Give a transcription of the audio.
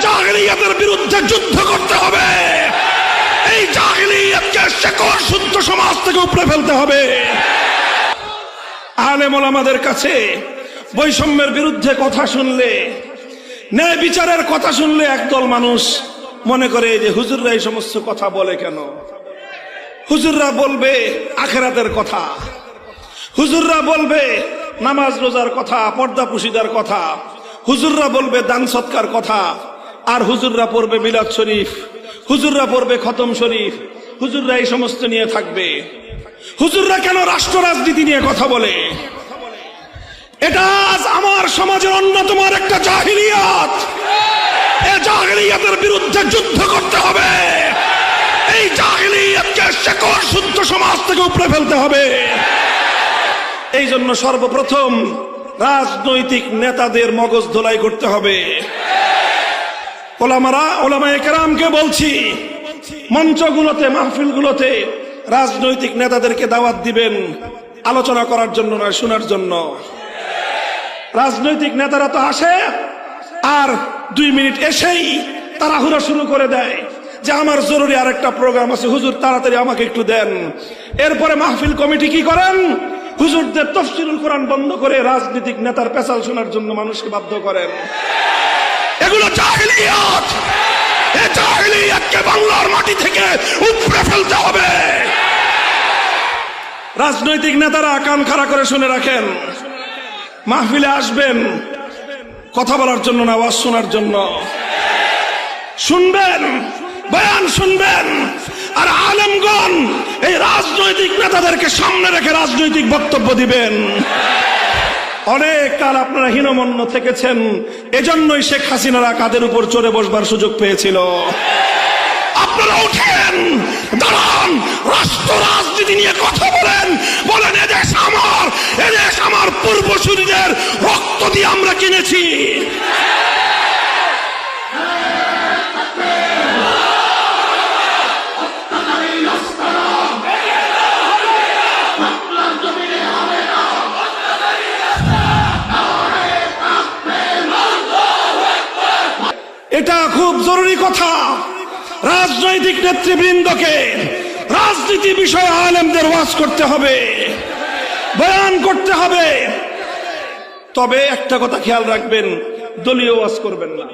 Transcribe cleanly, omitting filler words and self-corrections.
জাহিলিয়াতের বিরুদ্ধে যুদ্ধ করতে হবে। এই জাহিলিয়াতকে শেকড় শুদ্ধ সমাজ থেকে উপড়ে ফেলতে হবে। আলেম ওলামাদের কাছে বৈষম্যের বিরুদ্ধে কথা শুনলে, ন্যায় বিচারের কথা শুনলে একদল মানুষ মনে করে যে হুজুররা এই সমস্ত কথা বলে কেন? হুজুররা বলবে আখিরাতের কথা, হুজুররা বলবে নামাজ রোজার কথা, পর্দা পুশিদার কথা, হুজুররা বলবে দান সৎকার কথা, আর হুজুররা পড়বে মিলাদ শরীফ, হুজুররা পড়বে খতম শরীফ, হুজুররা এই সমস্ত নিয়ে থাকবে। হুজুররা কেন রাষ্ট্র রাজনীতি নিয়ে কথা বলে? এটা আজ আমার সমাজের অন্যতম একটা জাহিলিয়াত। এই জাহিলিয়াতের বিরুদ্ধে যুদ্ধ করতে হবে। এই জাহিলিয়াতকে শেকড় শুদ্ধ সমাজ থেকে উপড়ে ফেলতে হবে। এই জন্য সর্বপ্রথম রাজনৈতিক নেতাদের মগজ ধোলাই করতে হবে। ওলামায়ে কেরামকে বলছি, মঞ্চগুলোতে, মাহফিলগুলোতে রাজনৈতিক নেতাদেরকে দাওয়াত দিবেন আলোচনা করার জন্য নয়, শোনার জন্য। রাজনৈতিক নেতারা তো আসে আর 2 মিনিট এসেই তাড়াহুড়ো শুরু করে দেয় যে আমার জরুরি আরেকটা প্রোগ্রাম আছে, হুজুর তাড়াতাড়ি আমাকে একটু দেন। এরপরে মাহফিল কমিটি কি করেন? হুজুরদের তাফসীরুল কোরআন বন্ধ করে রাজনৈতিক নেতার পেশাল শোনার জন্য মানুষকে বাধ্য করেন। এগুলো জাহিলিয়াত। এই জাহিলিয়াতকে বাংলার মাটি থেকে উপড়ে ফেলতে হবে। রাজনৈতিক নেতারা কান খাড়া করে শুনে রাখেন, মাহফিলে আসবেন কথা বলার জন্য না, ওয়াজ শোনার জন্য। শুনবেন, বয়ান শুনবেন, আর আলেমগণ এই রাজনৈতিক নেতাদেরকে সামনে রেখে রাজনৈতিক বক্তব্য দিবেন। অনেক কাল আপনারা হীনমন্য থেকেছেন, এজন্যই শেখ হাসিনারা কাদের উপর চড়ে বসবার সুযোগ পেয়েছিল। আপনারা উঠেন, দাঁড়ান, রাষ্ট্র রাজনীতি নিয়ে কথা বলেন, বলেন এদেশ আমার, এদেশ আমার পূর্বসূরীদের রক্ত দিয়ে আমরা কিনেছি। এটা খুব জরুরি কথা। রাজনৈতিক নেতৃবৃন্দকে রাজনীতি বিষয়ে আলেমদের ওয়াজ করতে হবে, বয়ান করতে হবে। তবে একটা কথা খেয়াল রাখবেন, দলীয় ওয়াজ করবেন না।